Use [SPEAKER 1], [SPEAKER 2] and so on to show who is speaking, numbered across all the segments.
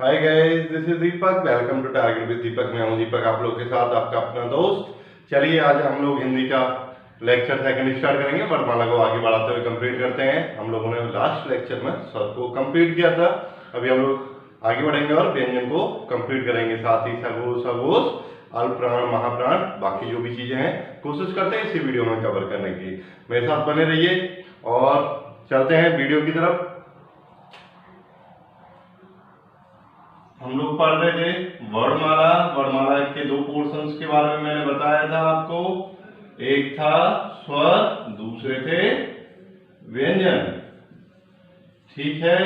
[SPEAKER 1] Hi guys, this is Deepak. Welcome to target with Deepak. मैं हूं दीपक, आप लोग के साथ आपका अपना दोस्त। चलिए आज हम लोग हिंदी का लेक्चर सेकंड स्टार्ट करेंगे। वर्णमाला को आगे बढ़ाते हुए कंप्लीट करते हैं। हम लोगों ने लास्ट लेक्चर में स्वर को कंप्लीट किया था। अभी हम लोग आगे बढ़ेंगे और व्यंजन को कंप्लीट करेंगे, साथ ही सगोश सगोश अल्प प्राण महाप्राण बाकी जो भी चीजें हैं कोशिश करते हैं इसी वीडियो में कवर करने की। मेरे साथ बने रहिए और चलते हैं वीडियो की तरफ। हम लोग पढ़ रहे थे वर्णमाला। वर्णमाला के दो पोर्शंस के बारे में मैंने बताया था आपको। एक था स्वर, दूसरे थे व्यंजन। ठीक है,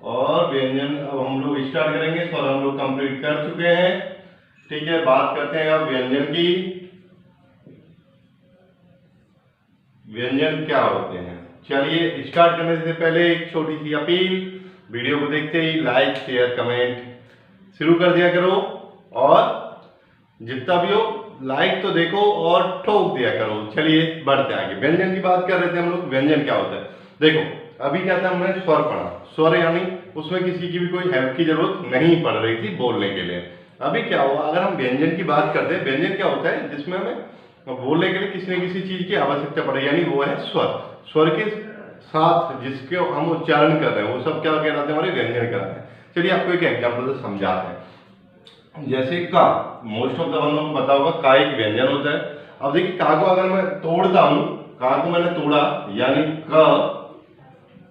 [SPEAKER 1] और व्यंजन अब हम लोग स्टार्ट करेंगे। स्वर हम लोग कंप्लीट कर चुके हैं। ठीक है, बात करते हैं अब व्यंजन की। व्यंजन क्या होते हैं, चलिए स्टार्ट करने से पहले एक छोटी सी अपील। वीडियो को देखते ही लाइक शेयर कमेंट शुरू कर दिया करो, और जितना भी हो लाइक तो देखो और ठोक दिया करो। चलिए बढ़ते आगे। व्यंजन की बात कर रहे थे हम लोग। व्यंजन क्या होता है, देखो अभी क्या था, हमने स्वर पढ़ा। स्वर यानी उसमें किसी की भी कोई हेल्प की जरूरत नहीं पड़ रही थी बोलने के लिए। अभी क्या हुआ, अगर हम व्यंजन की बात करते हैं, व्यंजन क्या होता है जिसमें हमें बोलने के लिए किसी न किसी चीज की आवश्यकता पड़े, यानी वो है स्वर। स्वर के साथ जिसके हम उच्चारण कर रहे हैं वो सब क्या कहलाते हैं, हमारे व्यंजन कहलाते हैं। चलिए आपको एक एग्जांपल से समझाते हैं। जैसे का, मोस्ट ऑफ द बंदों को पता होगा का एक व्यंजन होता है। अब देखिए का को अगर मैं तोड़ता हूं, का को मैंने तोड़ा यानी क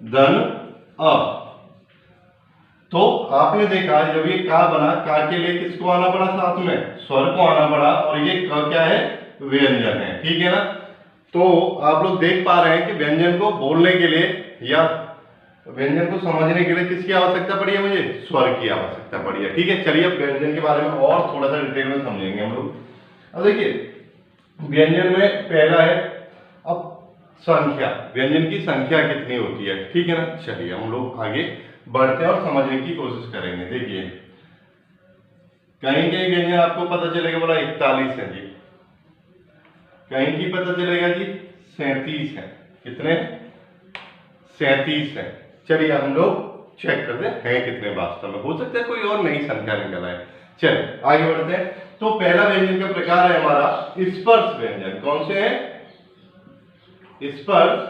[SPEAKER 1] धन अ, तो आपने देखा जब ये का बना, का के लिए किसको आना पड़ा, साथ में स्वर को आना पड़ा, और ये क क्या है, व्यंजन है। ठीक है ना। तो आप लोग देख पा रहे हैं कि व्यंजन को बोलने के लिए या व्यंजन को समझने के लिए किसकी आवश्यकता पड़ी है, मुझे स्वर की आवश्यकता पड़ी है। ठीक है, चलिए अब व्यंजन के बारे में और थोड़ा सा डिटेल में समझेंगे हम लोग। अब देखिए व्यंजन में पहला है अब संख्या। व्यंजन की संख्या कितनी होती है, ठीक है ना। चलिए हम लोग आगे बढ़ते हैं और समझने की कोशिश करेंगे। देखिए कहीं कहीं व्यंजन आपको पता चलेगा बोला 41 है जी, कहीं की पता चलेगा जी 37 है। कितने, 37 है। चलिए हम लोग चेक करते हैं कितने वास्तव में। हो सकता है कोई और नई संख्या निकल आए। चलिए आगे बढ़ते हैं। तो पहला व्यंजन का प्रकार है हमारा स्पर्श व्यंजन। कौन से हैं, स्पर्श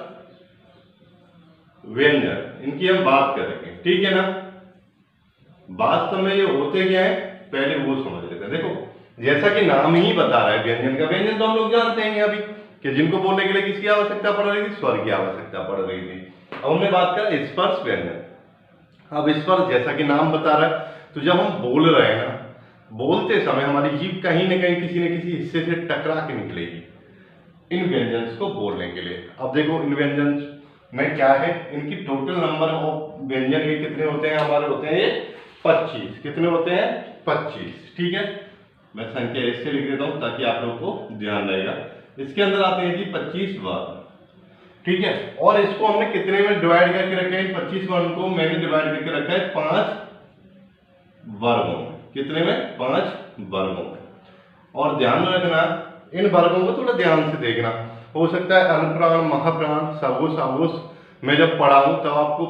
[SPEAKER 1] व्यंजन, इनकी हम बात करेंगे। ठीक है ना। वास्तव में ये होते क्या है पहले वो समझ लेते हैं। देखो जैसा कि नाम ही बता रहा है व्यंजन का, व्यंजन तो हम लोग जानते हैं अभी कि जिनको बोलने के लिए किसकी आवश्यकता पड़ रही थी, स्वर की आवश्यकता पड़ रही थी। अब हमने बात करा स्पर्श व्यंजन। अब स्पर्श जैसा कि नाम बता रहा है, तो जब हम बोल रहे हैं ना, बोलते समय हमारी जीभ कहीं ना कहीं किसी न किसी हिस्से से टकरा के निकलेगी इन व्यंजन को बोलने के लिए। अब देखो इन व्यंजन में क्या है, इनकी टोटल नंबर ऑफ व्यंजन ये कितने होते हैं, हमारे होते हैं ये 25। कितने होते हैं, 25। ठीक है, मैं संख्या इससे लिख देता हूं ताकि आप लोग को ध्यान रहेगा। इसके अंदर आते हैं जी 25 वर्ण। ठीक है, और इसको हमने कितने में डिवाइड करके रखा है, 25 वर्ण को मैंने डिवाइड करके रखा है 5 वर्गों में। कितने में, 5 वर्गों में। और ध्यान रखना इन वर्गों को थोड़ा ध्यान से देखना। हो सकता है अल्पप्राण महाप्राण सगोश अगोश मैं जब पढ़ाऊं तब आपको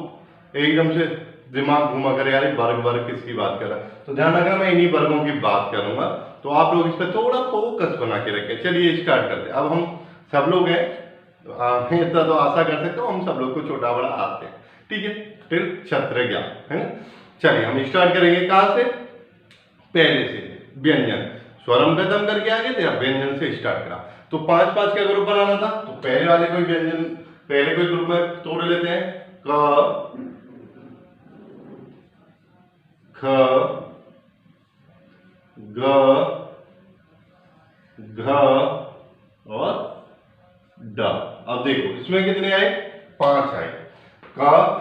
[SPEAKER 1] एकदम से दिमाग घुमा कर यार वर्ग वर्ग किसकी बात कर रहा है, तो ध्यान रखना मैं इन्हीं वर्गों की बात करूंगा। तो आप लोग इस पर थोड़ा फोकस बना के रखें। चलिए स्टार्ट करते हैं। अब हम सब लोग हैं, इतना तो आशा कर सकते हो हम सब लोग को छोटा बड़ा आते हैं। ठीक है, फिर क्षत्र ज्ञान है ना। चलिए हम स्टार्ट करेंगे कहां से, पहले से व्यंजन। स्वरम खत्म करके आ गए थे, अब व्यंजन से स्टार्ट करा। तो 5-5 का ग्रुप बनाना था, तो पहले वाले कोई व्यंजन पहले कोई ग्रुप में तोड़ लेते हैं। क, ख, ग, घ और ड। अब देखो इसमें कितने आए, 5 आए। क,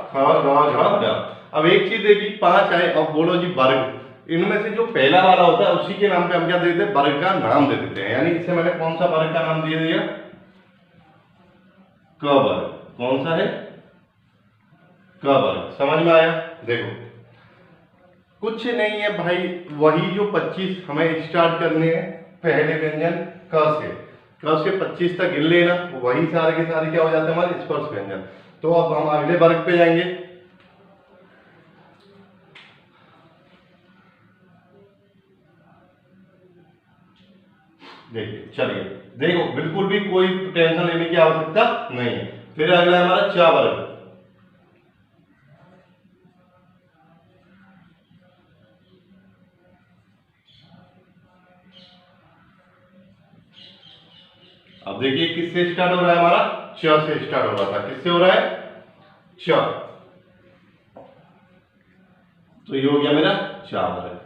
[SPEAKER 1] ख, ग, घ, ड। अब एक चीज देखी, 5 आए। अब बोलो जी वर्ग। इनमें से जो पहला वाला होता है उसी के नाम पे हम क्या दे देते हैं, वर्ग का नाम दे देते हैं। यानी इसे मैंने कौन सा वर्ग का नाम दे दिया, क वर्ग। कौन सा है, क वर्ग। समझ में आया। देखो कुछ नहीं है भाई, वही जो 25 हमें स्टार्ट करने हैं पहले व्यंजन क से। क से 25 तक गिन लेना, वही सारे के सारे क्या हो जाते हैं हमारे स्पर्श व्यंजन। तो अब हम अगले वर्ग पे जाएंगे। देखिए चलिए, देखो बिल्कुल भी कोई टेंशन लेने की आवश्यकता नहीं है। फिर अगला है हमारा च वर्ग। अब देखिए किससे स्टार्ट हो रहा है हमारा, च से स्टार्ट हो रहा था, किससे हो रहा है, च। तो ये हो गया मेरा च वर्ग।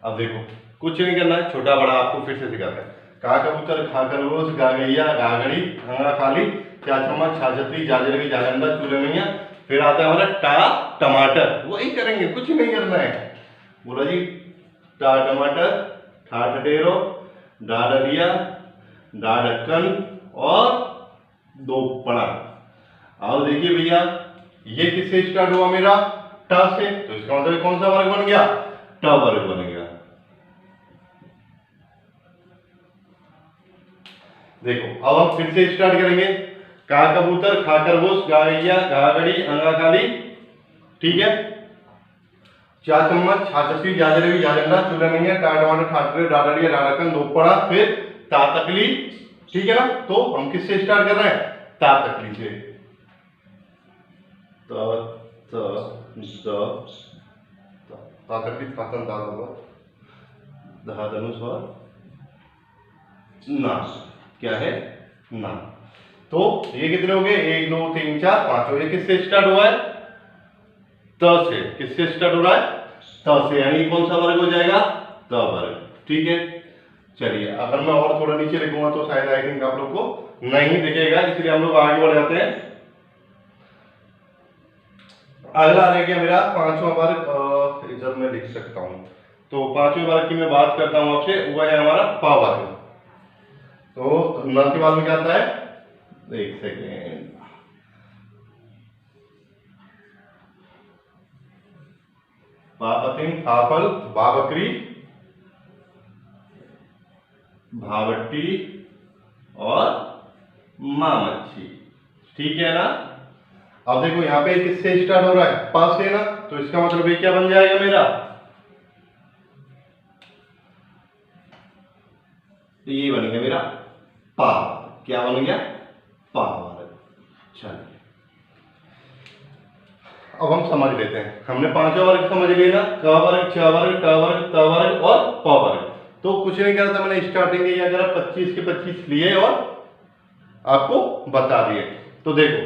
[SPEAKER 1] अब देखो कुछ नहीं करना है, छोटा बड़ा आपको फिर से सिखाते हैं। का कबूतर, खा खरगोश, गा गैया, गागड़ी, हंगा खाली, क्या चम्मच, छा छतरी, जाजरगी, जालंदा, चूल्हे मैया। फिर आता है हमारा टा टमाटर, वही करेंगे, कुछ नहीं करना है। बोला जी, टा टमाटर, ठा ठटेरो, डा डलिया, डा ढक्कन और दो पड़ा। अब देखिए भैया, ये किससे स्टार्ट हुआ मेरा, ट से, तो इसका मतलब कौन सा वर्ग बन गया, ट वर्ग बन गया। देखो अब हम फिर से स्टार्ट करेंगे। का कबूतर, खा खरगोश, गा गैया, गागड़ी, अंगा खाली, ठीक है, चा चम्मच, छा छतरी, जाजरगी, जालंदा, चूल्हा मैया, टा टमाटर, ठाटरे, डा डलिया, डा ढक्कन, दो पड़ा, फिर ता तकली, ठीक है ना। तो हम किससे स्टार्ट कर रहे हैं, ता तकली से। ता तकली खातन ता होगा, धा धनुष और ना, क्या है, ना। तो ये कितने हो गए, 1 2 3 4 5। ये किससे स्टार्ट हुआ है, त से। किससे स्टार्ट हो रहा है, त से, यानी कौन सा वर्ग हो जाएगा, त वर्ग, ठीक है। चलिए अगर मैं और थोड़ा नीचे लिखूंगा तो शायद आई थिंक आप लोग को नहीं दिखेगा, इसलिए हम लोग आगे बढ़ जाते हैं। अगला रह गया मेरा पांचवा वर्ग, इधर मैं लिख सकता हूं। तो पांचवें वर्ग की मैं बात करता हूं आपसे, वह है हमारा पा वर्ग। तो न के बाद में क्या आता है, एक सेकेंड, पापतिन, फाफल, बाबकरी, भावट्टी और माँ मच्छी, ठीक है ना। अब देखो यहाँ पे किससे स्टार्ट हो रहा है, पा से ना, तो इसका मतलब ये क्या बन जाएगा मेरा, तो ये बन गया मेरा पा। क्या बन गया, पा वर्ग। चलिए अब हम समझ लेते हैं। हमने पांचवा वर्ग समझ लिया ना, क वर्ग, छ वर्ग, ट वर्ग, त वर्ग और प वर्ग। तो कुछ नहीं करा था मैंने, स्टार्टिंग में क्या करा, 25 के 25 लिए और आपको बता दिए। तो देखो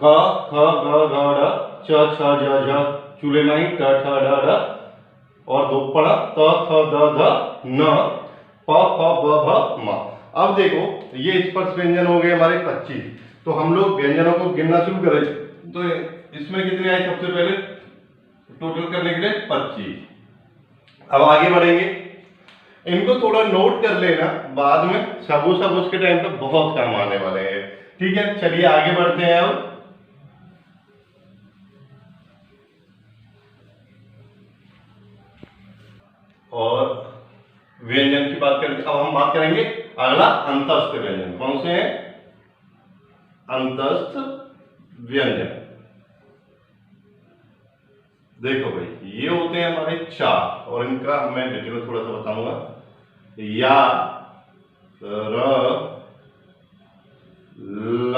[SPEAKER 1] क ख ग घ ढ, च छ ज झ, चूल्हे माई, ट ठ ड ढ और दो पड़ा, त थ द ध न, प फ ब भ म। अब देखो ये स्पर्श व्यंजन हो गए हमारे 25। तो हम लोग व्यंजनों को गिनना शुरू करें, तो इसमें कितने आए, सबसे पहले टोटल करने के लिए 25। अब आगे बढ़ेंगे, इनको थोड़ा नोट कर लेना, बाद में सबूस के टाइम पे बहुत काम आने वाले हैं, ठीक है। चलिए आगे बढ़ते हैं। अब और व्यंजन की बात करेंगे, अब हम बात करेंगे अगला अंतस्थ व्यंजन। कौन से हैं, अंतस्थ व्यंजन। देखो भाई ये होते हैं हमारे 4, और इनका मैं डिटेल में थोड़ा सा बताऊंगा। या, र, ल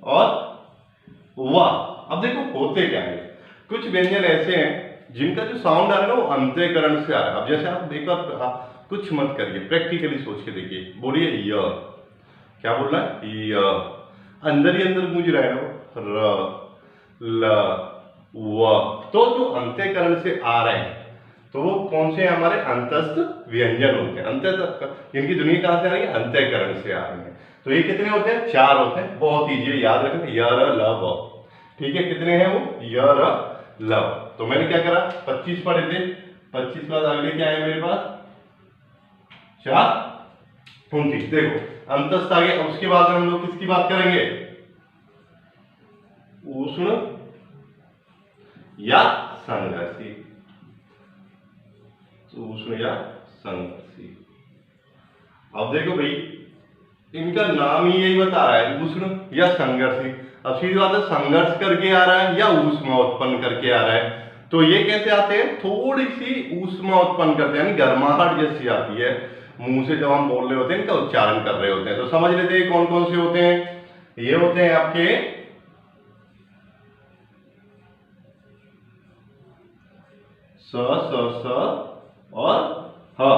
[SPEAKER 1] और वा। अब देखो होते क्या है, कुछ व्यंजन ऐसे हैं जिनका जो साउंड आ रहा है ना वो अंतःकरण से आ रहा है। अब जैसे आप एक बार कुछ मत करिए, प्रैक्टिकली सोच के देखिए, बोलिए य, क्या बोल रहा है, य, अंदर ही अंदर गूंज रहा है ना, र, ल, व। तो जो अंतःकरण से आ रहे हैं तो वो कौन से हमारे अंतस्थ व्यंजन होते हैं। अंतः इनकी दुनिया कहां से आ रही है, अंतःकरण से आ रही है। तो ये कितने होते हैं, 4 होते हैं, बहुत ईजी याद रखना, य, र, ल, व, ठीक है। कितने हैं वो, य, र, ल। तो मैंने क्या करा, 25 पढ़े थे, 25 बाद अगले क्या है मेरे पास, 4, 29। देखो अंतस्थ आ गए। अब उसके बाद हम लोग किसकी बात करेंगे, उष्ण या संघर्षी, उष्ण या संघर्षी। अब देखो भाई इनका नाम ही यही बता रहा है, उष्ण या संघर्षी। अब सीधी बात है, संघर्ष करके आ रहा है या ऊष्मा उत्पन्न करके आ रहा है। तो ये कैसे आते हैं, थोड़ी सी ऊष्मा उत्पन्न करते हैं, यानी गर्माहट जैसी आती है। मुंह से जब हम बोल रहे होते हैं इनका उच्चारण कर रहे होते हैं। तो समझ लेते हैं कौन कौन से होते हैं। ये होते हैं आपके स स स और ह।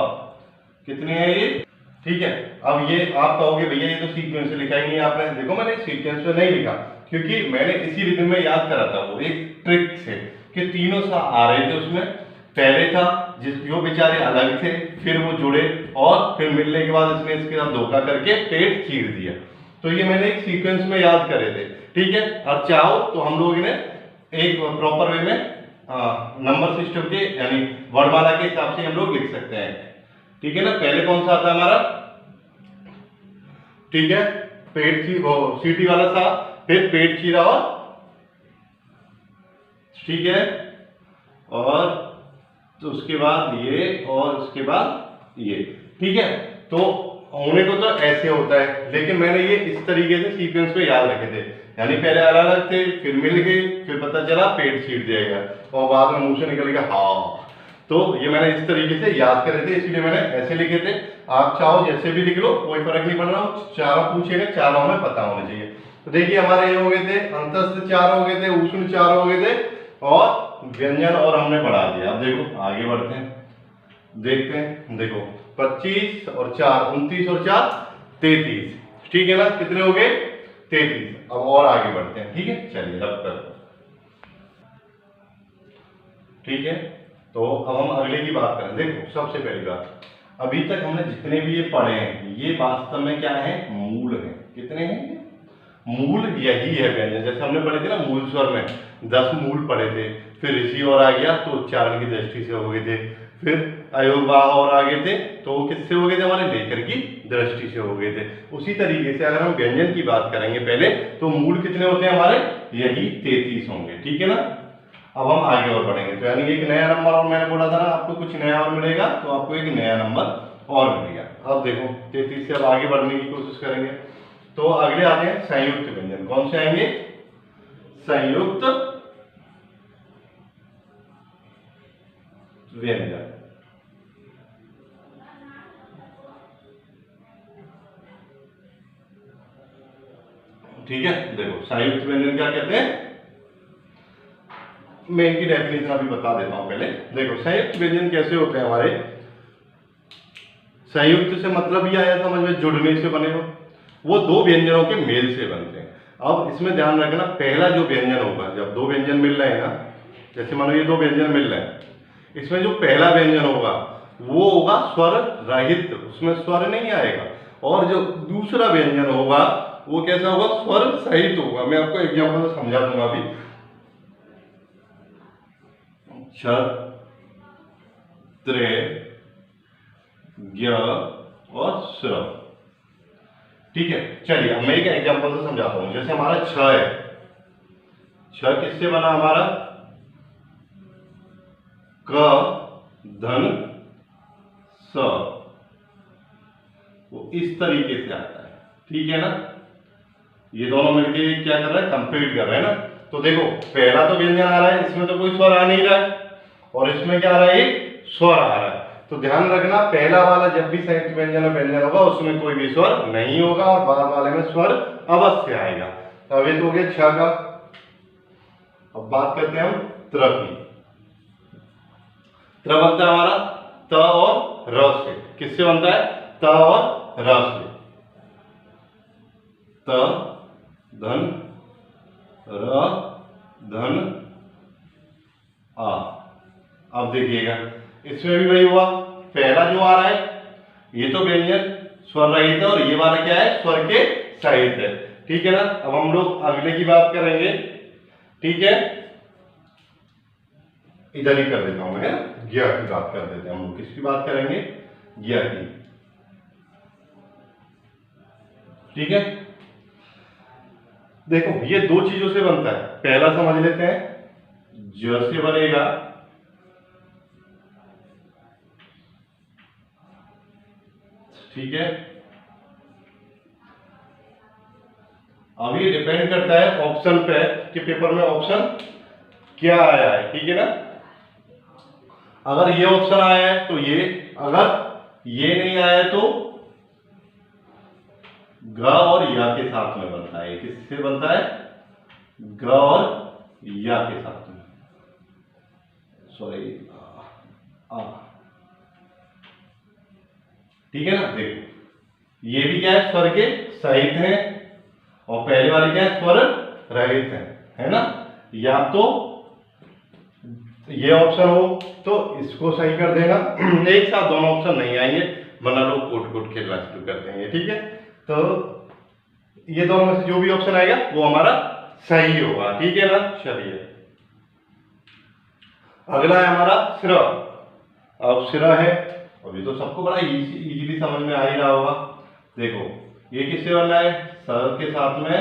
[SPEAKER 1] कितने हैं ये? ठीक है। अब ये आप कहोगे भैया ये तो सीक्वेंस से लिखा ही नहीं आपने। देखो मैंने सीक्वेंस में नहीं लिखा क्योंकि मैंने इसी रिदम में याद करा था, वो एक ट्रिक से कि तीनों सा आ रहे थे उसमें। पहले था जो बेचारे अलग थे, फिर वो जुड़े और फिर मिलने के बाद इसने इसके साथ धोखा करके पेट चीर दिया। तो ये मैंने एक सीक्वेंस में याद करे थे। ठीक है। और चाहो तो हम लोग इन्हें एक प्रॉपर वे में नंबर सिस्टम के यानी वर्णमाला के हिसाब से हम लोग लिख सकते हैं। ठीक है ना। पहले कौन सा आता है हमारा? ठीक है, पेट सीटी वाला था, फिर पेट चीरा और ठीक है, और तो उसके बाद ये और उसके बाद ये। ठीक है। तो होने को तो ऐसे होता है, लेकिन मैंने ये इस तरीके से सीक्वेंस पे याद रखे थे, यानी पहले अलग अलग थे, फिर मिल गए, फिर पता चला पेट छीट जाएगा और बाद में मुंह से निकल गया हाँ। तो ये मैंने इस तरीके से याद करे थे, इसलिए मैंने ऐसे लिखे थे। आप चाहो जैसे भी लिख लो, कोई फर्क नहीं पड़ रहा। चारों पूछेगा, चारों में पता होना चाहिए। तो देखिए हमारे ये हो गए थे, अंतस्थ 4 हो गए थे, उष्ण 4 हो गए थे और व्यंजन और हमने बढ़ा दिया। अब देखो आगे बढ़ते हैं, देखते हैं। देखो 25 और 4 29 और 4 33। ठीक है ना। कितने हो गए? 33। अब और आगे बढ़ते हैं। ठीक है, चलिए रब कर। ठीक है। तो अब हम अगले की बात करें। देखो सबसे पहली बात, अभी तक हमने जितने भी ये पढ़े हैं ये वास्तव में क्या है? मूल है। कितने हैं? मूल यही है व्यंजन। जैसे हमने पढ़े थे ना मूल स्वर में 10 मूल पढ़े थे, फिर ऋषि और आ गया तो उच्चारण की दृष्टि से हो गए थे, फिर अयोगवाह और आ गए थे तो किससे हो गए थे? हमारे लेकर की दृष्टि से हो गए थे। उसी तरीके से अगर हम व्यंजन की बात करेंगे पहले, तो मूल कितने होते हैं हमारे? यही 33 होंगे। ठीक है ना। अब हम आगे और बढ़ेंगे, तो यानी एक नया नंबर और मैंने बोला था ना आपको कुछ नया और मिलेगा, तो आपको एक नया नंबर और मिलेगा। अब देखो 33 से अब आगे बढ़ने की कोशिश करेंगे। तो अगले आते हैं संयुक्त व्यंजन। कौन से आएंगे? संयुक्त व्यंजन। ठीक है। देखो संयुक्त व्यंजन क्या कहते हैं, मैं इनकी डेफिनेशन अभी बता देता हूं पहले। देखो संयुक्त व्यंजन कैसे होते हैं हमारे? संयुक्त से मतलब ये आया समझ में, जुड़ने से बने हो। वो दो व्यंजनों के मेल से बनते हैं। अब इसमें ध्यान रखना, पहला जो व्यंजन होगा, जब दो व्यंजन मिल रहे हैं ना, जैसे मानो ये दो व्यंजन मिल रहे हैं, इसमें जो पहला व्यंजन होगा वो होगा स्वर रहित, उसमें स्वर नहीं आएगा। और जो दूसरा व्यंजन होगा वो कैसा होगा? स्वर सहित होगा। मैं आपको एग्जाम्पल से समझा दूंगा अभी। क्षर, त्रे, ज्ञ और स्र। ठीक है। चलिए मैं एक एग्जांपल से समझाता हूं। जैसे हमारा छ है, छ किससे बना हमारा? क धन स। वो इस तरीके से आता है। ठीक है ना। ये दोनों मिलके क्या कर रहा है? कंप्लीट कर रहे हैं ना। तो देखो पहला तो व्यंजन आ रहा है, इसमें तो कोई स्वर आ नहीं रहा है, और इसमें क्या आ रहा है? एक स्वर आ रहा है। तो ध्यान रखना, पहला वाला जब भी संयुक्त व्यंजन होगा उसमें कोई भी स्वर नहीं होगा और बाद वाले में स्वर अवश्य आएगा। तो अब ये तो हो गया छ का। अब बात करते हैं हम त्र की। त्र बनता है हमारा त और र से। किससे बनता है? त और र से। त धन र धन आ। अब देखिएगा इसमें भी वही हुआ, पहला जो आ रहा है ये तो व्यंजन स्वर रहित है और ये वाला क्या है? स्वर के सहित है। ठीक है ना। अब हम लोग अगले की बात करेंगे। ठीक है, इधर ही कर देता हूं मैं, ज्ञ की बात कर देते हैं हम लोग। किसकी बात करेंगे? ज्ञ की। ठीक है। देखो ये दो चीजों से बनता है। पहला समझ लेते हैं, ज से बनेगा ठीक है। अब ये डिपेंड करता है ऑप्शन पे कि पेपर में ऑप्शन क्या आया है। ठीक है ना। अगर ये ऑप्शन आया है तो ये, अगर ये नहीं आया तो ग और या के साथ में बनता है। किससे बनता है? ग और या के साथ में, सॉरी ठीक है ना। देखो ये भी क्या है, स्वर के सहित है, और पहले वाली क्या है, स्वर रहित है ना। या तो ये ऑप्शन हो तो इसको सही कर देना, एक साथ दोनों ऑप्शन नहीं आएंगे वरना लोग कोट कोट खेलना शुरू कर देंगे। ठीक है, तो ये दोनों में से जो भी ऑप्शन आएगा वो हमारा सही होगा। ठीक है ना। चलिए अगला है हमारा सिरा। अब सिरा है, और ये तो सबको बड़ा इजीली समझ में आ ही रहा होगा। देखो ये किससे बनना है, सर के साथ में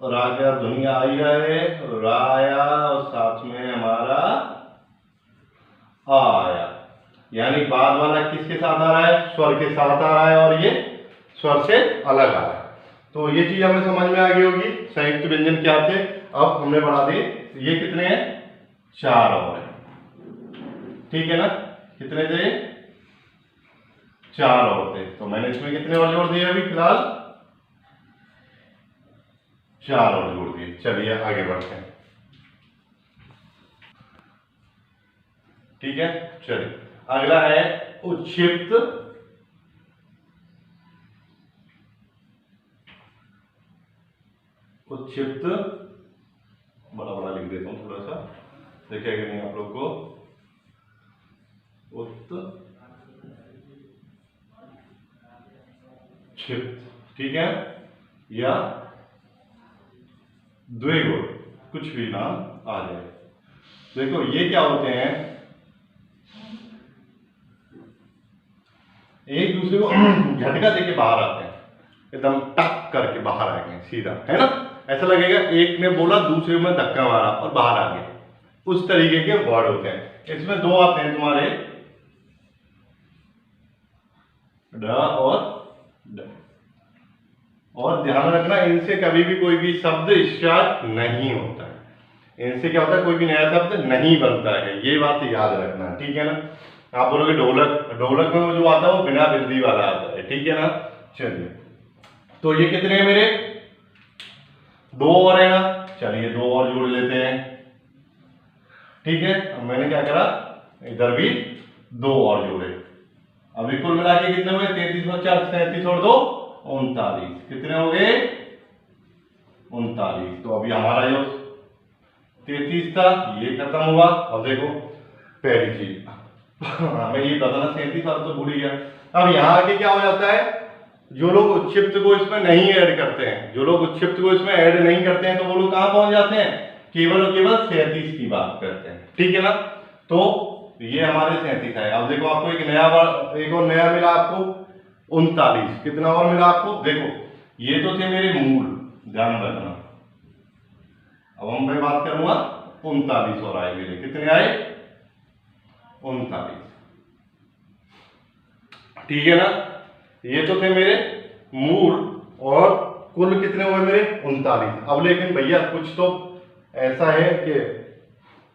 [SPEAKER 1] रा का ध्वनि आ ही रहा है, राया और साथ में हमारा आया, यानी बाद वाला किसके साथ आ रहा है, स्वर के साथ आ रहा है, और ये स्वर से अलग आ रहा है। तो ये चीज हमें समझ में आ गई होगी संयुक्त व्यंजन क्या थे। अब हमने बढ़ा दिए, ये कितने हैं, 4 और है। ठीक है ना, कितने थे, 4 और थे। तो मैंने इसमें कितने और जोड़ दिए, अभी फिलहाल 4 और जोड़ दिए। चलिए आगे बढ़ते हैं। ठीक है, चलिए अगला है उच्छिप्त। उच्छिप्त बड़ा बड़ा लिख देता हूं थोड़ा सा, देखिएगा नहीं आप लोग को। क्षिप्त, ठीक है, या द्विगुण, कुछ भी नाम आ जाए। देखो ये क्या होते हैं, एक दूसरे को झटका देके बाहर आते हैं, एकदम टक करके बाहर आ गए सीधा, है ना। ऐसा लगेगा एक ने बोला दूसरे में धक्का मारा और बाहर आ गए, उस तरीके के वर्ड होते हैं। इसमें 2 आते हैं तुम्हारे, ड और ड। और ध्यान रखना इनसे कभी भी कोई भी शब्द स्टार्ट नहीं होता है, इनसे क्या होता है, कोई भी नया शब्द नहीं बनता है, ये बात याद रखना। ठीक है ना। आप बोलोगे ढोलक, ढोलक में जो आता है वो बिना बिंदी वाला आता है। ठीक है ना। चलिए तो ये कितने हैं मेरे, 2 और है ना। चलिए 2 और जोड़ लेते हैं। ठीक है, अब मैंने क्या करा, इधर भी 2 और जोड़े। अभी कुल मिला के कितने हुए, 33 और 4 37 और 2 39। कितने हो गए, 39। तो अभी हमारा जो 33 था ये खत्म हुआ। अब देखो पहली चीज हमें ये बताना, 37 वाला तो भूल ही गया। अब यहाँ आके क्या हो जाता है, जो लोग उच्छिप्त को इसमें नहीं ऐड करते हैं, जो लोग उच्छिप्त को इसमें ऐड नहीं करते हैं, तो वो लोग कहां पहुंच जाते हैं, केवल और केवल 37 की बात करते हैं। ठीक है ना। तो ये हमारे 37 है। अब देखो आपको एक नया एक और नया मिला आपको 39। कितना और मिला आपको, देखो ये तो थे मेरे मूल, ध्यान रखना। अब हम मैं बात करूंगा 39 और आए मेरे, कितने आए, 39। ठीक है ना। ये तो थे मेरे मूल, और कुल कितने हुए मेरे, 39। अब लेकिन भैया कुछ तो ऐसा है कि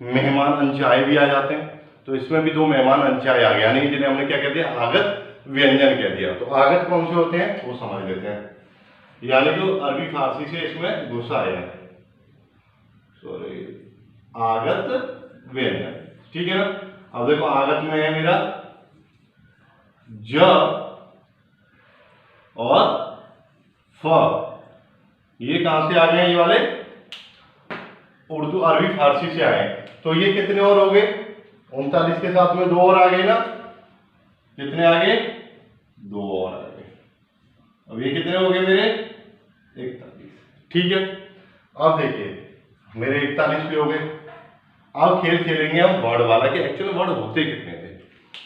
[SPEAKER 1] मेहमान अनचाहे भी आ जाते हैं, तो इसमें भी 2 मेहमान अनचाहे आ गए, यानी जिन्हें हमने क्या कह दिया, आगत व्यंजन कह दिया। तो आगत कौन से होते हैं वो समझ लेते हैं, यानी जो अरबी फारसी से इसमें घुसा है, सॉरी, आगत व्यंजन। ठीक है ना। अब देखो आगत में है मेरा ज और फ, ये कहां से आ गए, ये वाले उर्दू अरबी फारसी से आए। तो ये कितने और हो गए, 39 के साथ में 2 और आ गए ना। कितने आ गए, 2 और आ गए। अब ये कितने हो गए मेरे, 41। ठीक है। अब देखिए मेरे 41 पे हो गए। अब खेल खेलेंगे हम वर्ड वाला, कि एक्चुअली वर्ड होते कितने थे।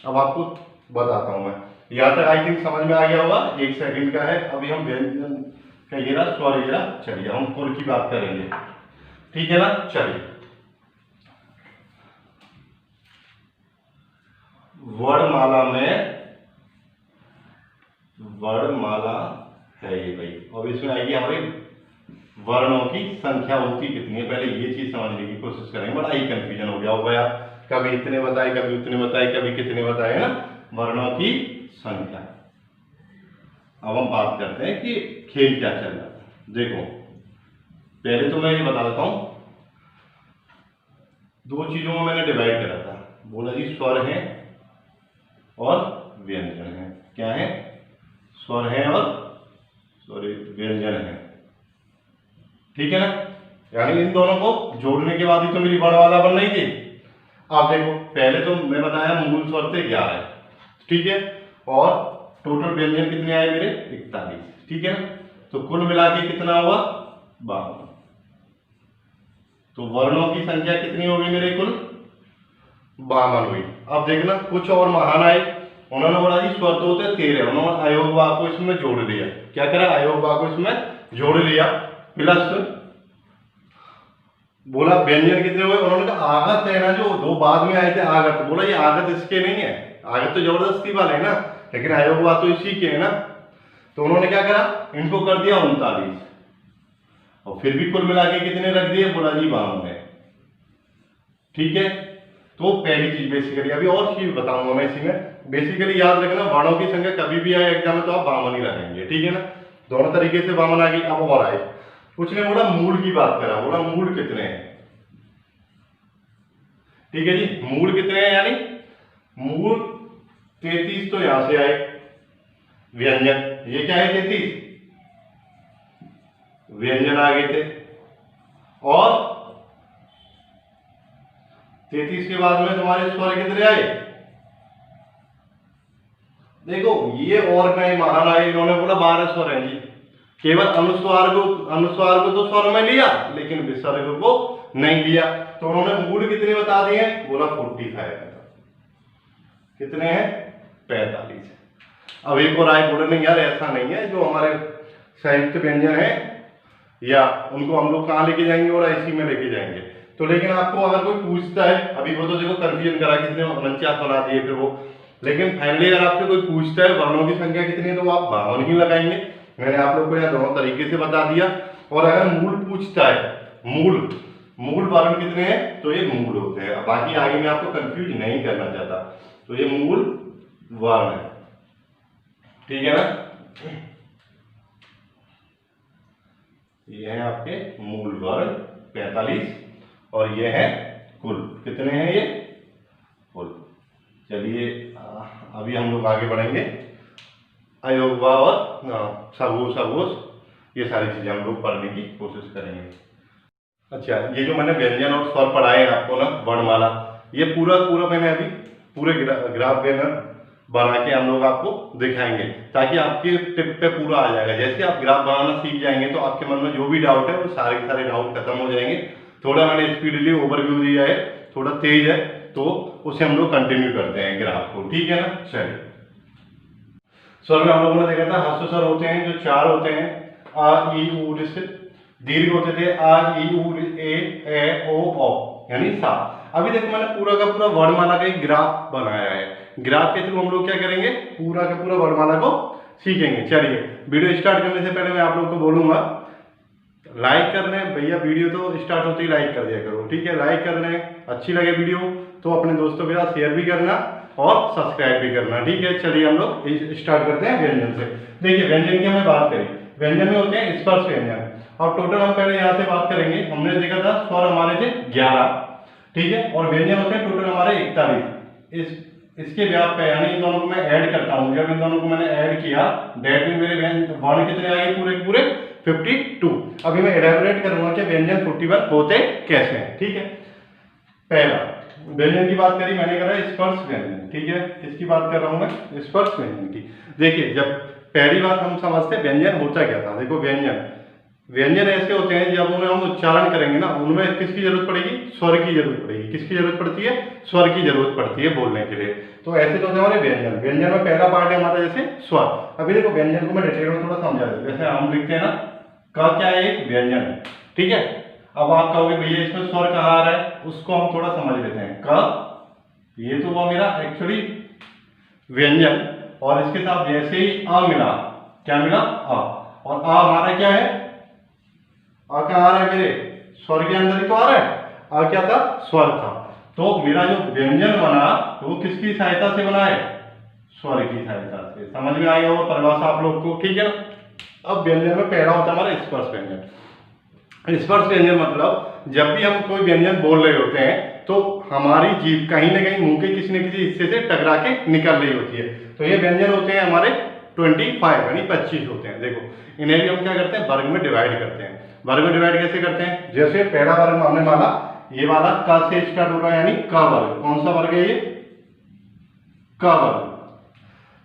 [SPEAKER 1] अब आपको बताता हूं मैं, यहाँ तक आई थिंक समझ में आ गया होगा। 1 सेकंड का है, अभी हम व्यंजन का ये रहा, स्वर ये रहा। चलिए हम कुल की बात करेंगे। ठीक है ना। चलिए वर्णमाला में, वर्णमाला है ये भाई, और इसमें आएगी हमारी वर्णों की संख्या होती कितनी है। पहले ये चीज समझने की कोशिश करेंगे, बड़ा ही कंफ्यूजन हो गया होगा यार, कभी इतने बताए, कभी उतने बताए, कभी कितने बताए, है ना। वर्णों की संख्या। अब हम बात करते हैं कि खेल क्या चल रहा है। देखो पहले तो मैं ये बता देता हूं, दो चीजों में मैंने डिवाइड करा था, बोला जी स्वर है और व्यंजन है। क्या है? स्वर है और व्यंजन है, ठीक है ना। यानी इन दोनों को जोड़ने के बाद ही तो मेरी वर्णमाला बन रही थी। आप देखो पहले तो मैं बताया मूल स्वर थे 11, ठीक है, और टोटल व्यंजन कितने आए मेरे? 41, ठीक है ना। तो कुल मिला के कितना हुआ? 52। तो वर्णों की संख्या कितनी होगी मेरे? कुल 52 हुई। अब देखना कुछ और महान आए, उन्होंने बोला जी स्वर तो होते 13, उन्होंने अयोग वाक को इसमें जोड़ दिया। क्या करा? अयोग वाक को इसमें जोड़ लिया। प्लस बोला व्यंजन कितने हुए? उन्होंने कहा आगत है ना, जो दो बाद में आए थे आगत, बोला ये आगत इसके नहीं है, आगत तो जबरदस्ती वाले है ना, लेकिन अयोग वाक तो इसी के है ना। तो उन्होंने क्या करा? इनको कर दिया 39, और फिर भी कुल मिला के कितने रख दिए? बोला जी 52, ठीक है। तो पहली चीज बेसिकली, अभी और चीज बताऊंगा मैं इसी में। बेसिकली याद रखना वर्णों की संख्या कभी भी आए एग्जाम में तो आप 52 ही लगाएंगे, ठीक है ना। दोनों तरीके से 52 आ गई। अब और आए, कुछ ने बोला मूल की बात करा, बोला मूल कितने हैं, ठीक है जी। मूल कितने हैं? यानी मूल 33 तो यहां से आए, व्यंजन ये क्या है? 33 व्यंजन आ गए थे, और 33 के बाद में तुम्हारे स्वर कितने आए? देखो ये और कई महान आए, इन्होंने बोला 12 स्वर हैं जी। केवल अनुस्वार को तो स्वर में लिया, लेकिन विसर्ग को नहीं लिया। तो उन्होंने मूल कितने बता दिए? बोला 45। कितने हैं? 45। अब एक और आए, बोले नहीं यार ऐसा नहीं है, जो हमारे संयुक्त व्यंजन है या उनको हम लोग कहाँ लेके जाएंगे? और ऐसी में लेके जाएंगे। तो लेकिन आपको अगर कोई पूछता है, अभी वो तो देखो कंफ्यूजन करा, कितने 49 बना दिए फिर वो, लेकिन फाइनली अगर आपसे कोई पूछता है वर्णों की संख्या कितनी है, तो आप 52 ही लगाएंगे। मैंने आप लोग को यहाँ दोनों तरीके से बता दिया। और अगर मूल पूछता है, मूल वर्ण कितने हैं, तो ये मूल होते हैं। बाकी आगे मैं आपको कंफ्यूज नहीं करना चाहता, तो ये मूल वर्ण है, ठीक है ना। ये है आपके मूल वर्ण 45, और ये है कुल कितने हैं? ये कुल। चलिए अभी हम लोग आगे बढ़ेंगे। अयोगवा और सगोश ये सारी चीजें हम लोग पढ़ने की कोशिश करेंगे। अच्छा, ये जो मैंने व्यंजन और स्वर पढ़ाए हैं आपको ना, वर्णमाला, ये पूरा मैंने अभी पूरे ग्राफ बना के हम लोग आपको दिखाएंगे, ताकि आपके टिप पे पूरा आ जाएगा। जैसे आप ग्राफ बनाना सीख जाएंगे तो आपके मन में जो भी डाउट है वो सारे के सारे डाउट खत्म हो जाएंगे। थोड़ा मैंने स्पीडली ओवरव्यू दिया है, थोड़ा तेज है, तो उसे हम लोग कंटिन्यू करते हैं ग्राफ को, ठीक है ना। चलिए, स्वर में हम लोगों ने देखा था ह्रस्व स्वर होते हैं जो 4 होते हैं, आ ई उ दीर्घ होते थे आ ई उ ए ओ औ, यानी सा। अभी देखो मैंने पूरा का पूरा वर्णमाला का एक ग्राफ बनाया है। ग्राफ के थ्रू हम लोग क्या करेंगे? पूरा का पूरा वर्णमाला को सीखेंगे। चलिए, वीडियो स्टार्ट करने से पहले मैं आप लोग को बोलूंगा लाइक कर लें भैया, वीडियो तो स्टार्ट होते ही लाइक कर दिया करो, ठीक है। लाइक कर लें, अच्छी लगे वीडियो तो अपने दोस्तों के साथ शेयर भी करना और सब्सक्राइब भी करना, ठीक है। चलिए हम लोग स्टार्ट करते हैं व्यंजन से। देखिए व्यंजन की हमने बात करी, व्यंजन में होते हैं स्पर्श व्यंजन। और टोटल हम पहले यहाँ से बात करेंगे। हमने देखा था स्वर हमारे थे 11, ठीक है, और व्यंजन होते हैं टोटल हमारे 41। इसके व्याप पे, यानी इन दोनों को मैं ऐड करता हूँ, जब इन दोनों को मैंने ऐड किया डेट में मेरे वर्ण कितने आए? पूरे 52। अभी मैं एलैबोरेट करूंगा कि व्यंजन 41 होते कैसे हैं, ठीक है। पहला व्यंजन की बात करी मैंने, करा स्पर्श व्यंजन, ठीक है। किसकी बात कर रहा हूं मैं? स्पर्श व्यंजन की। देखिए जब पहली बात हम समझते व्यंजन होता क्या था। देखो व्यंजन ऐसे होते हैं जब उन्हें हम उच्चारण करेंगे ना, उनमें किसकी जरूरत पड़ेगी? स्वर की जरूरत पड़ेगी। किसकी जरूरत पड़ती है? स्वर की जरूरत पड़ती है बोलने के लिए। तो ऐसे तो होते हैं हमारे व्यंजन में पहला पार्ट है हमारा जैसे स्वर। अभी देखो व्यंजन को मैं डिटेल में थोड़ा समझा दूं। जैसे हम लिखते हैं ना, क क्या है? एक व्यंजन, ठीक है। अब आप कहोगे भैया इसमें स्वर कहाँ आ रहा है, उसको हम थोड़ा समझ लेते हैं। क, ये तो हुआ मेरा एक्चुअली व्यंजन, और इसके साथ जैसे ही आ मिला, क्या मिला? आ। और आ हमारा क्या है? आ क्या आ रहा है मेरे? स्वर के अंदर ही तो आ रहा है। आ क्या था? स्वर था। तो मेरा जो व्यंजन बना तो वो किसकी सहायता से बना है? स्वर की सहायता से। समझ में आ गया वो परिभाषा आप लोग को, ठीक है ना। अब व्यंजन में पहला होता है हमारा स्पर्श व्यंजन। स्पर्श व्यंजन मतलब जब भी हम कोई व्यंजन बोल रहे होते हैं तो हमारी जीभ कहीं ना कहीं मुंह के किसी न किसी हिस्से से टकरा के निकल रही होती है। तो ये व्यंजन होते हैं हमारे 25 यानी 25 होते हैं। देखो इन्हें भी हम क्या करते हैं, वर्ग में डिवाइड करते हैं। वर्ग में डिवाइड कैसे करते हैं, जैसे पहला वर्ग हमने माना ये वाला क से स्टार्ट हो रहा है, यानी क वर्ग। कौन सा वर्ग है ये, क वर्ग,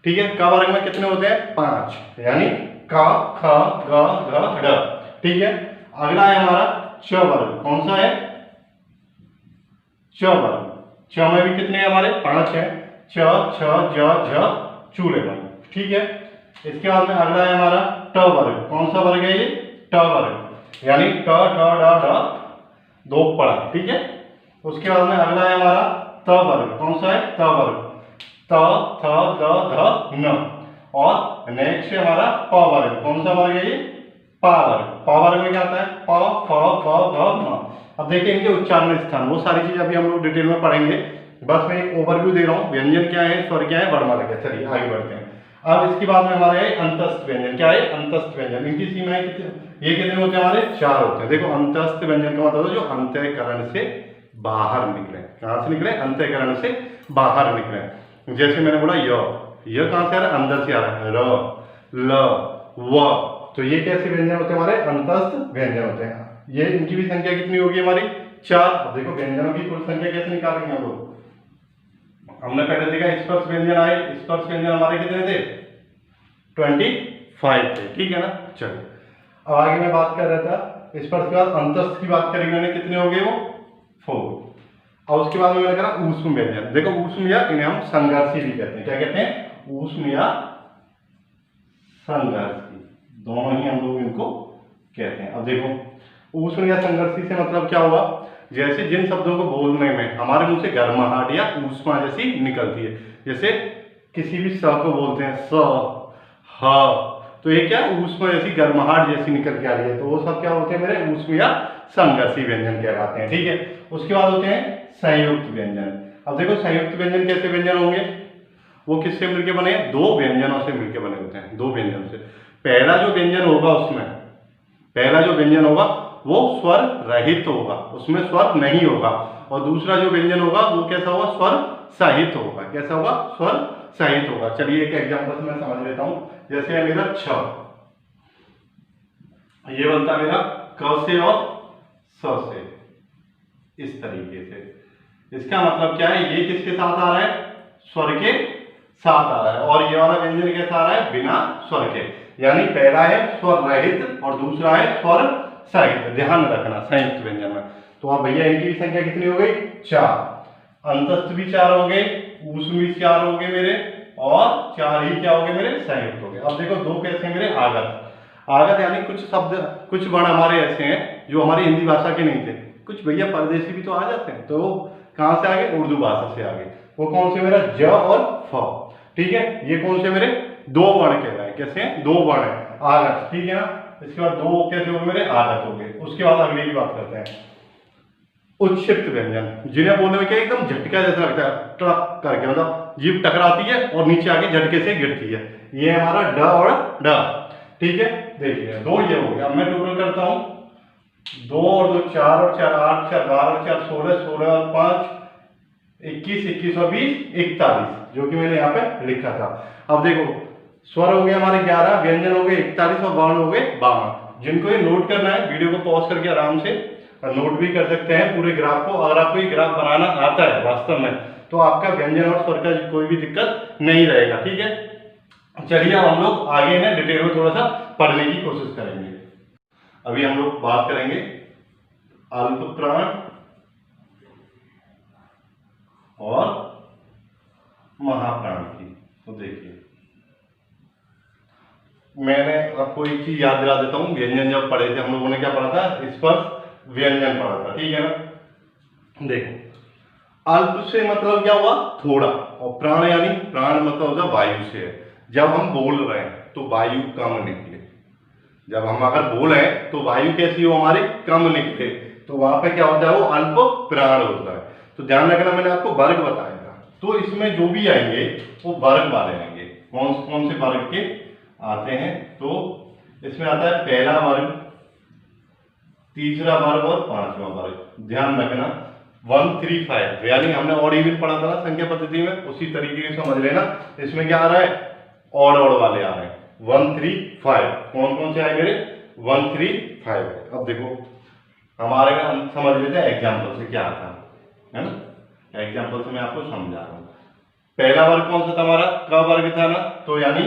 [SPEAKER 1] ठीक है। क वर्ग में कितने होते हैं, 5, यानी क ख ग घ ढ, ठीक है। अगला है हमारा च वर्ग। कौन सा है, च वर्ग। च में भी कितने हैं हमारे, 5 है, च छ ज झ चूले वर्ग, ठीक है। इसके बाद में अगला है हमारा ट वर्ग। कौन सा वर्ग है ये, ट वर्ग, यानी ट ठ ड ढ दो पड़ा, ठीक है। उसके बाद में अगला है हमारा त वर्ग। कौन सा है, त वर्ग, त थ द ध न। और नेक्स्ट है हमारा प वर्ग। कौन सा वर्ग है ये, पा वर्ग। पा वर्ग में क्या आता है, प फ फ ग म। अब देखिए इनके उच्चारण स्थान, वो सारी चीज अभी हम लोग डिटेल में पढ़ेंगे, बस मैं एक ओवरव्यू दे रहा हूँ। व्यंजन क्या है, स्वर क्या है, वर्णमाला क्या है। चलिए आगे बढ़ते हैं। अब इसके बाद में हमारे अंतस्थ व्यंजन। क्या है, अंतस्थ व्यंजन। इनकी सीमाएं कितने, ये कितने होते हैं हमारे, 4 होते हैं। देखो अंतस्थ व्यंजन का मतलब जो अंतःकरण से बाहर निकले। कहां से निकले, अंतःकरण से बाहर निकले। जैसे मैंने बोला य कहां से आ रहा है, अंदर से आ रहा है, र ल व। तो ये कैसे व्यंजन होते हैं हमारे, अंतस्थ व्यंजन होते हैं। ये इनकी भी संख्या कितनी होगी हमारी, 4। अब देखो व्यंजनों की कुल संख्या कैसे निकालेंगे हम लोग। हमने पहले देखा स्पर्श व्यंजन आए, स्पर्श व्यंजन हमारे कितने थे, 25 थे, ठीक है ना। चलिए अब आगे मैं बात कर रहा था स्पर्श के बाद अंतस्थ की बात करेंगे, मैंने कितने हो गए वो, 4। और उसके बाद में मैंने कहा ऊष्म व्यंजन। देखो ऊष्म या इन्हें हम संघर्षी भी कहते हैं। क्या कहते हैं, ऊष्म या संघर्षी, दोनों ही हम लोग इनको कहते हैं। अब देखो ऊष्म या संघर्षी से मतलब क्या हुआ, जैसे जिन शब्दों को बोलने में हमारे मुंह से गर्माहट या ऊष्मा जैसी निकलती है, जैसे किसी भी स को बोलते हैं स ह, तो ये क्या ऊष्मा जैसी गर्माहट जैसी निकल के आ रही है, तो वो सब क्या होते हैं मेरे, ऊष्म या संघर्षी व्यंजन कहलाते हैं, ठीक है। उसके बाद होते हैं संयुक्त व्यंजन। अब देखो संयुक्त व्यंजन कैसे व्यंजन होंगे, वो किससे मिलके बने, 2 व्यंजनों से मिलके बने होते हैं, 2 व्यंजन से। पहला जो व्यंजन होगा उसमें, पहला जो व्यंजन होगा वो स्वर रहित होगा, उसमें स्वर नहीं होगा। और दूसरा जो व्यंजन होगा वो कैसा होगा, स्वर सहित होगा। कैसा होगा, स्वर सहित होगा। चलिए एक एग्जांपल से मैं समझ लेता हूं। जैसे है मेरा छ, ये बनता है मेरा क से और स से, इस तरीके से। इसका मतलब क्या है, ये किसके साथ आ रहा है, स्वर के साथ आ रहा है। और ये वाला व्यंजन कैसा आ रहा है, बिना स्वर के। यानी पहला है स्वर रहित और दूसरा है स्वर सहित, ध्यान रखना संयुक्त व्यंजन में। तो अब भैया इनकी भी संख्या कितनी हो गई, 4। अंतस्थ भी 4 हो गए, ऊष्म भी 4 हो गए मेरे, और 4 ही क्या हो गए मेरे, संयुक्त हो गए। अब देखो 2 कैसे हैं मेरे, आगत। आगत यानी कुछ शब्द, कुछ वर्ण हमारे ऐसे हैं जो हमारी हिंदी भाषा के नहीं थे, कुछ भैया परदेशी भी तो आ जाते हैं, तो कहां से आगे, उर्दू भाषा से आगे। वो कौन से मेरा, ज और फ, ठीक है। ये कौन से मेरे, 2 वर्ण कहलाए। कैसे हैं, 2 वर्ण है, आगत, ठीक है ना। इसके बाद 2 कैसे हो गए मेरे, आगत हो गए। उसके बाद अगली की बात करते हैं उच्छिष्ट व्यंजन, जिन्हें बोलने में क्या एकदम झटका जैसा लगता है, टक करके, मतलब जीभ टकराती है और नीचे आके झटके से गिरती है। ये हमारा ड और ड, ठीक है। देखिए 2 ये हो गया। अब मैं टोटल करता हूं, 2 और 2 4 और 4 8, 4 12 और 4 16, 16 और 5 21, 21 और 20 41, जो कि मैंने यहाँ पे लिखा था। अब देखो स्वर हो गए हमारे 11, व्यंजन हो गए 41 और वर्ण हो गए 52। जिनको ये नोट करना है, वीडियो को पॉज करके आराम से नोट भी कर सकते हैं पूरे ग्राफ को। अगर आपको ये ग्राफ बनाना आता है वास्तव में, तो आपका व्यंजन और स्वर का कोई भी दिक्कत नहीं रहेगा, ठीक है। चलिए अब हम लोग आगे ना डिटेल में थोड़ा सा पढ़ने की कोशिश करेंगे। अभी हम लोग बात करेंगे अल्प प्राण और महाप्राण की। तो देखिए मैंने आपको एक चीज याद दिला देता हूं, व्यंजन जब पढ़े थे हम लोगों ने क्या पढ़ा था, स्पर्श व्यंजन पढ़ा था, ठीक है ना। देखो अल्प से मतलब क्या हुआ, थोड़ा, और प्राण यानी प्राण मतलब होता वायु से है। जब हम बोल रहे हैं तो वायु कम निकले, जब हम अगर बोल रहे हैं तो वायु कैसी हो हमारी, कम निकले, तो वहां पे क्या होता है, वो अल्प प्राण होता है। तो ध्यान रखना, मैंने आपको वर्ग बताया था, तो इसमें जो भी आएंगे वो वर्ग वाले आएंगे। कौन कौन से वर्ग के आते हैं? तो इसमें आता है पहला वर्ग, तीसरा वर्ग और पांचवा वर्ग। ध्यान रखना 1 3 5, यानी हमने ऑड इवन पढ़ा था ना संख्या पद्धति में, उसी तरीके से समझ लेना। इसमें क्या आ रहा है? ऑड ऑड वाले आ रहे हैं 1 3 5। कौन कौन से आए मेरे? 1 3 5। अब देखो हमारे में हम समझ लेते हैं एग्जाम्पल से क्या आता है ना। एग्जाम्पल से मैं आपको समझा रहा हूं। पहला वर्ग कौन सा था हमारा? क वर्ग था ना, तो यानी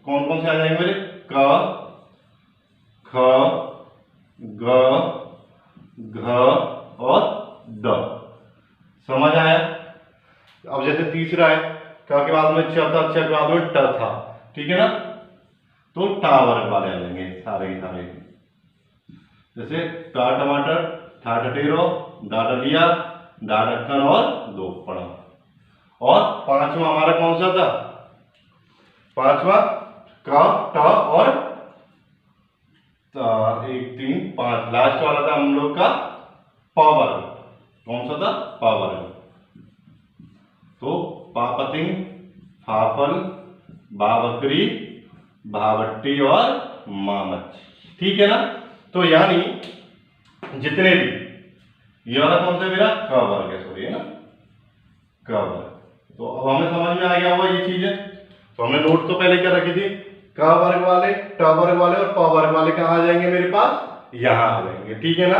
[SPEAKER 1] कौन कौन से आ जाएंगे मेरे? क ख ग घ और द। समझ आया? अब जैसे तीसरा है, क के बाद में च था, च के बाद में ट था, ठीक है ना, तो टा वर्ग वाले आ जाएंगे सारे के सारे। जैसे टा टमाटर, ठा टटेरो, डा डलिया, डा ढक्कन और दो पड़ा। और पांचवा हमारा कौन सा था? पांचवा का ट और 1 3 5, लास्ट वाला था हम लोग का प वर्ग। कौन सा था? प वर्ग। तो पापतिंग, फाफल, बावकरी, भावट्टी और मामच, ठीक है ना। तो यानी जितने भी, ये वाला कौन सा मेरा? क वर्ग है, सॉरी है ना, क वर्ग। तो अब हमें समझ में आ गया होगा ये चीज है। तो हमने नोट तो पहले क्या रखी थी? क वर्ग वाले, ट वर्ग वाले और प वर्ग वाले कहाँ आ जाएंगे मेरे पास? यहाँ आ जाएंगे, ठीक है ना।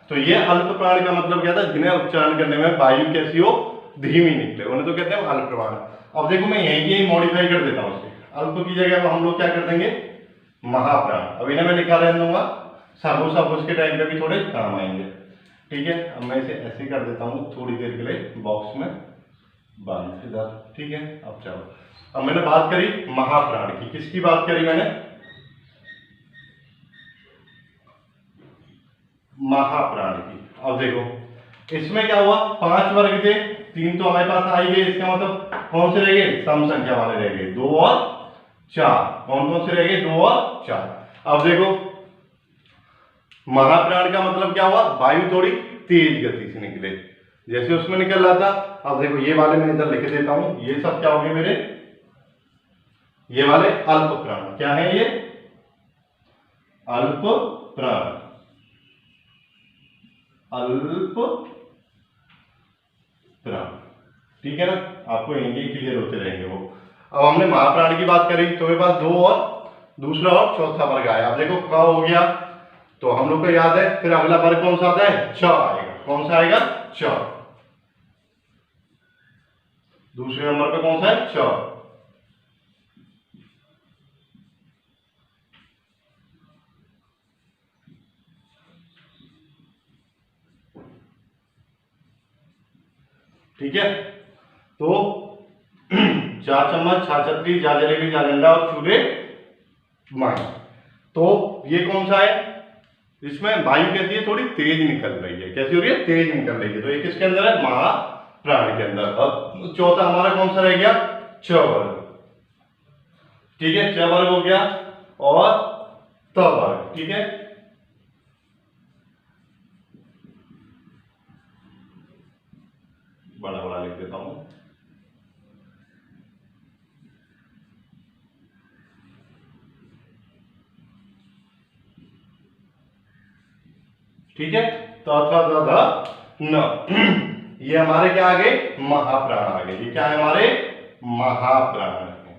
[SPEAKER 1] तो ये अल्प प्राण का मतलब क्या था? जिन्हें उच्चारण करने में वायु कैसी हो? धीमी निकले, उन्हें तो कहते हैं अल्प प्राण। अब देखो मैं यही मॉडिफाई कर देता हूँ। अल्प की जगह हम लोग क्या कर देंगे? महाप्राण। अब इन्हें मैं लिखा रहने दूंगा, सब उसके टाइम पे भी थोड़े काम आएंगे, ठीक है। अब मैं इसे ऐसे कर देता हूँ थोड़ी देर के लिए बॉक्स में बंद इधर, ठीक है। अब चलो, अब मैंने बात करी महाप्राण की। किसकी बात करी मैंने? महाप्राण की। अब देखो इसमें क्या हुआ? 5 वर्ग थे, 3 तो हमारे पास आ ही गए। इसका मतलब कौन से रह गए? सम संख्या वाले रह गए, 2 और 4। कौन कौन से रह गए? 2 और 4। अब देखो महाप्राण का मतलब क्या हुआ? वायु थोड़ी तेज गति से निकले, जैसे उसमें निकल रहा था। अब देखो ये वाले मैं इधर लिख देता हूं, ये सब क्या हो गए मेरे? ये वाले अल्प प्राण। क्या है ये? अल्प प्राण, अल्प प्राण, ठीक है ना। आपको यही क्लियर होते रहेंगे वो। अब हमने महाप्राण की बात करी, तो मेरे पास 2 और दूसरा और चौथा वर्ग आया। अब देखो क हो गया, तो हम लोग को याद है, फिर अगला वर्ग कौन सा आता है? च आएगा। कौन सा आएगा? च। दूसरे नंबर पे कौन सा है? च। ठीक है। तो जा चम्मच, छा छतरी, जा जलेबी, जा डंडा और चूल्हे माई। तो ये कौन सा है? इसमें वायु कैसी है? थोड़ी तेज निकल रही है। कैसी हो रही है? तेज निकल रही है। तो ये किसके अंदर है? महाप्राण के अंदर। अब चौथा हमारा कौन सा रह गया? च वर्ग, ठीक है। च वर्ग हो गया और त वर्ग, ठीक है। बड़ा बड़ा लिख देता हूं, ठीक है। तो न ये हमारे क्या आ गए? महाप्राण आ गए। ये क्या है? हमारे महाप्राण है।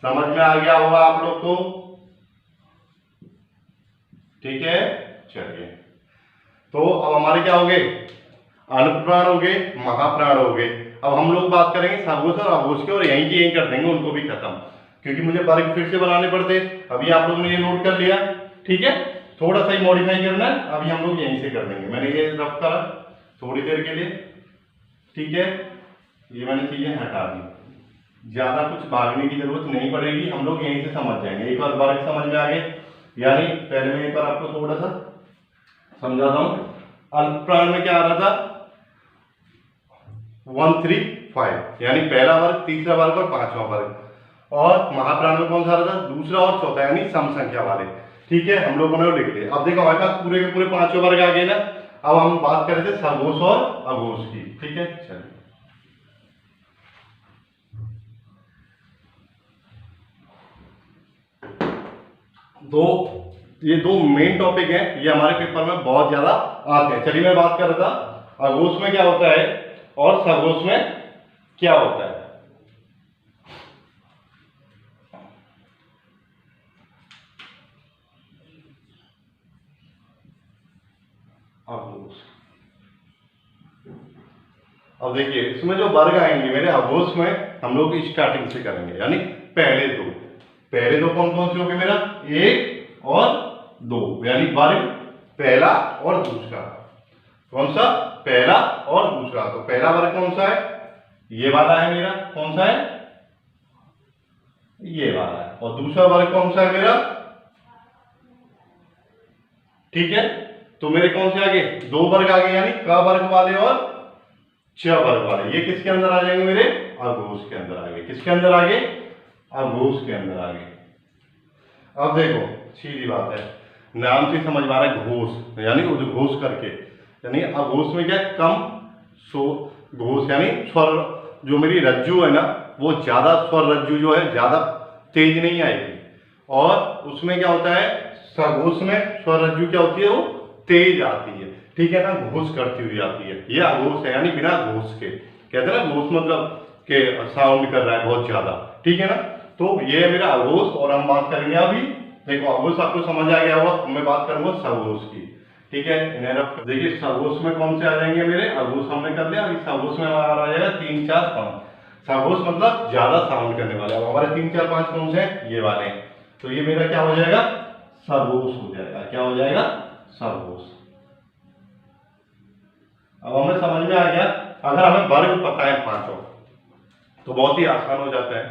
[SPEAKER 1] समझ में आ गया होगा आप लोग को, ठीक है। चलिए, तो अब हमारे क्या हो गए? अल्प प्राण हो गए, महाप्राण हो गए। अब हम लोग बात करेंगे सघोष और अघोष के, और यहीं की यहीं कर देंगे उनको भी खत्म, क्योंकि मुझे वर्ग फिर से बनाने पड़ते। अभी आप लोगों ने ये नोट कर लिया, ठीक है। थोड़ा सा ही मॉडिफाई करना है, अभी हम लोग यहीं से कर देंगे। मैंने ये रफ करा थोड़ी देर के लिए, ठीक है। ये मैंने चीजें हटा दी, ज्यादा कुछ भागने की जरूरत नहीं पड़ेगी, हम लोग यहीं से समझ जाएंगे। एक बार वर्ग समझ में आ गए, यानी पहले मैं एक बार आपको थोड़ा सा समझाता हूं। अल्प प्राण में क्या आ रहा था? 1 3 5, यानी पहला वर्ग, तीसरा वर्ग और पांचवा वर्ग। और महाप्राण में कौन सा आ रहा था? दूसरा और चौथा, यानी सम संख्या वाले, ठीक है। हम लोगों ने वो लिख लिया। अब देखो हमारे पास पूरे के पूरे पांचों वर्ग आ गए ना। अब हम बात कर रहे थे सघोष और अघोष की, ठीक है। चलिए, तो ये दो मेन टॉपिक हैं, ये हमारे पेपर में बहुत ज्यादा आते हैं। चलिए मैं बात कर रहा था अघोष में क्या होता है और सघोष में क्या होता है। अघोष, अब देखिए इसमें जो वर्ग आएंगे मेरे अघोष में हम लोग स्टार्टिंग से करेंगे, यानी पहले दो कौन कौन से होंगे मेरा, एक और दो, यानी वर्ग पहला और दूसरा। कौन सा, पहला और दूसरा। तो पहला वर्ग कौन सा है, ये वाला है मेरा। कौन सा है, ये वाला है। और दूसरा वर्ग कौन सा है मेरा, ठीक है। तो मेरे कौन से आगे, दो वर्ग आगे, यानी क वर्ग वाले और च वर्ग वाले। ये किसके अंदर आ जाएंगे मेरे, अघोष के अंदर आगे। किसके अंदर आगे, अघोष के अंदर आगे। अब देखो सीधी बात है, नाम से समझ में आ रहा है घोष, यानी उद्घोष करके, यानी अघोष में क्या कम सो घोष, यानी स्वर जो मेरी रज्जु है ना, वो ज्यादा स्वर रज्जु जो है ज्यादा तेज नहीं आएगी। और उसमें क्या होता है, सघोष में स्वर रज्जु क्या होती है, वो तेज आती है, ठीक है ना, घोष करती हुई आती है। ये अघोष है, यानी बिना घोष के। कहते हैं ना घोष मतलब के साउंड कर रहा है बहुत ज्यादा, ठीक है ना। तो ये है मेरा अघोष। और हम बात करेंगे अभी, देखो अघोष आपको समझ आ गया होगा, मैं बात करूंगा सघोष की, ठीक है। देखिए सघोष में कौन से आ जाएंगे मेरे, अघोष हमने कर लिया। अभी सघोष में हमारा आ जाएगा 3 4 5। सघोष मतलब ज्यादा साउंड करने वाले। अब हमारे 3 4 5 कौन से हैं, ये वाले। तो ये मेरा क्या हो जाएगा, सघोष हो जाएगा। क्या हो जाएगा, सघोष। अब हमें समझ में आ गया। अगर हमें वर्ग पता है पांचों तो बहुत ही आसान हो जाता है।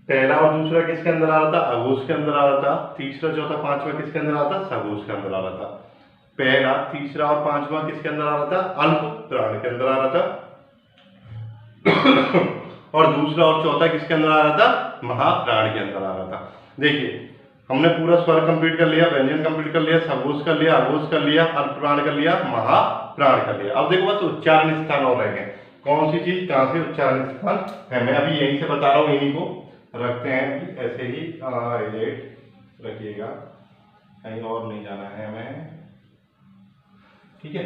[SPEAKER 1] पहला और दूसरा किसके अंदर आ रहा था, अघोष के अंदर आ रहा था। तीसरा चौथा पांचवा किसके अंदर आ रहा था, सघोष के अंदर आ रहा था। पहला तीसरा और पांचवा किसके अंदर आ रहा था, अल्प प्राण के अंदर आ रहा था। और दूसरा और चौथा किसके अंदर आ रहा था, महाप्राण के अंदर आ रहा था। देखिए हमने पूरा स्वर कंप्लीट कर लिया, व्यंजन कंप्लीट कर लिया, सघोष कर लिया, अघोष कर लिया, अल्प प्राण कर लिया, महाप्राण कर लिया। अब देखो बस उच्चारण स्थान और रह गए। कौन सी चीज कहां से उच्चारण स्थान है, मैं अभी यहीं से बता रहा हूं, इन्हीं को रखते हैं ऐसे ही रखिएगा, कहीं और नहीं जाना है हमें, ठीक है।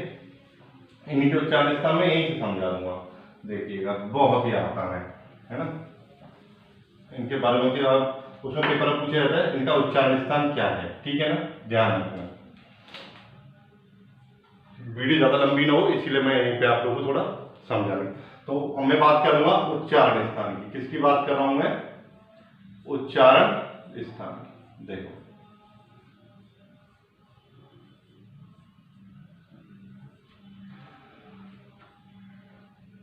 [SPEAKER 1] इन्हीं के उच्चारण स्थान में यहीं से समझा दूंगा, देखिएगा बहुत ही आसान है ना। इनके बारे में उसमें पेपर में पूछा जाता है इनका उच्चारण स्थान क्या है, ठीक है ना, ध्यान रखना। वीडियो ज्यादा लंबी ना हो इसीलिए मैं यहीं पे आप लोगों को थोड़ा समझा दूं। तो मैं बात करूंगा उच्चारण स्थान की। किसकी बात कर रहा हूं मैं, उच्चारण स्थान। देखो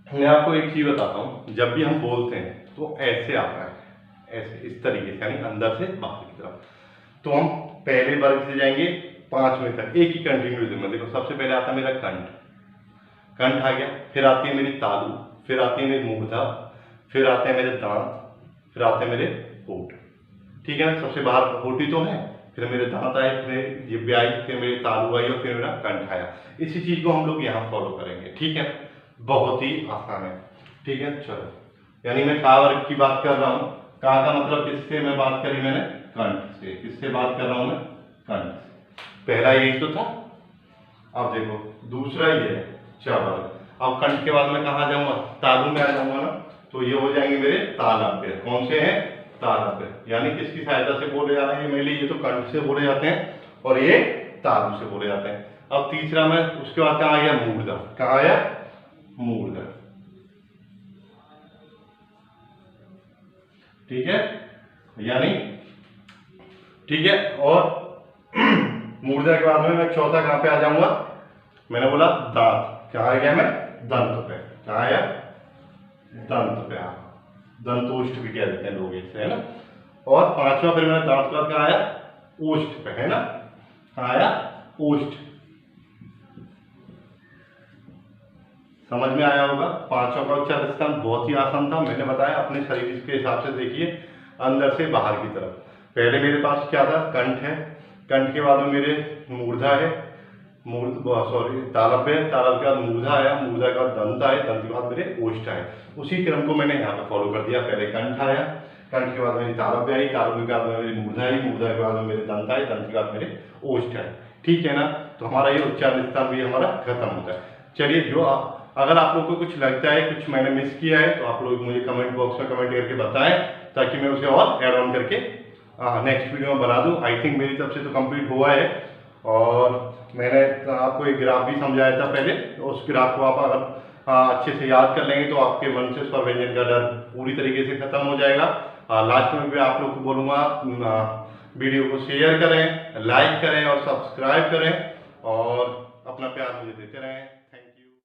[SPEAKER 1] मैं आपको एक चीज बताता हूं, जब भी हम बोलते हैं तो ऐसे आता है, ऐसे इस तरीके से, यानी अंदर से बाहर की तरफ। तो हम पहले वर्ग से जाएंगे 5वें तक एक ही कंटिन्यूटी में। देखो सबसे पहले आता है मेरा कंठ, कंठ आ गया। फिर आती है मेरी तालु, फिर आती है मेरी मूर्धा, फिर आते हैं मेरे दांत, फिर आते हैं मेरे होठ, ठीक है। सबसे बाहर होठी तो है, फिर मेरे दांत आए, फिर जिह्वा आई, फिर मेरी तालु आई और फिर मेरा कंठ आया। इसी चीज को हम लोग यहाँ फॉलो करेंगे, ठीक है। बहुत ही आसान है, ठीक है। चलो, यानी मैं का वर्ग की बात कर रहा हूँ। का मतलब किससे मैं बात करी मैंने, कंठ से। किससे बात कर रहा हूं मैं, कंठ से। पहला यही तो था। अब देखो दूसरा ये है च वर्ग। अब कंठ के बाद मैं कहा जाऊंगा, तालु में आ जाऊंगा ना, तो ये हो जाएंगे मेरे तालव्य। कौन से हैं, तालव्य। यानी किसकी सहायता से बोले जा रहे हैं मेरे लिए, ये तो कंठ से बोले जाते हैं और ये तालु से बोले जाते हैं। अब तीसरा में उसके बाद कहा गया मूर्धा। कहा आया, मूर्धा, ठीक है, यानी ठीक है। और मूर्धा के बाद में मैं चौथा कहां पे आ जाऊंगा, मैंने बोला दांत। कहा गया मैं, दंत पे। कहा आया, दंत पे। दंतोष्ठ भी कह देते हैं लोग इसे, है ना। और पांचवा फिर मैंने दांत का कहा आया, ओष्ठ पे, है ना। कहा आया, ओष्ठ। समझ में आया होगा। पांचों का उच्चारण स्थान बहुत ही आसान था, मैंने बताया अपने शरीर के हिसाब से देखिए, अंदर से बाहर की तरफ। पहले मेरे पास क्या था, कंठ है, कंठ के बाद में मेरे मूर्धा है, तालव्य, तालव्य के बाद मूर्धा आया, मूर्धा के बाद दंत आए, दंत के बाद मेरे ओष्ठ आए। उसी क्रम को मैंने यहाँ पे फॉलो कर दिया। पहले कंठ आया, कंठ के बाद मेरी तालव्य आई, तालव्य के बाद मेरी मूर्धा आई, मूर्धा के बाद मेरे दंत आए, दंत के बाद मेरे ओष्ठ आए। ठीक है ना। तो हमारा ये उच्चारण स्थान भी हमारा खत्म होता है। चलिए, जो अगर आप लोग को कुछ लगता है, कुछ मैंने मिस किया है, तो आप लोग मुझे कमेंट बॉक्स में कमेंट करके बताएं, ताकि मैं उसे और ऐड ऑन करके नेक्स्ट वीडियो में बना दूं। आई थिंक मेरी तरफ से तो कंप्लीट हुआ है। और मैंने आपको एक ग्राफ भी समझाया था पहले, तो उस ग्राफ को आप अगर अच्छे से याद कर लेंगे तो आपके मन से स्वर व्यंजन का डर पूरी तरीके से खत्म हो जाएगा। लास्ट में भी आप लोग को बोलूँगा, वीडियो को शेयर करें, लाइक करें और सब्सक्राइब करें, और अपना प्यार मुझे देते रहें।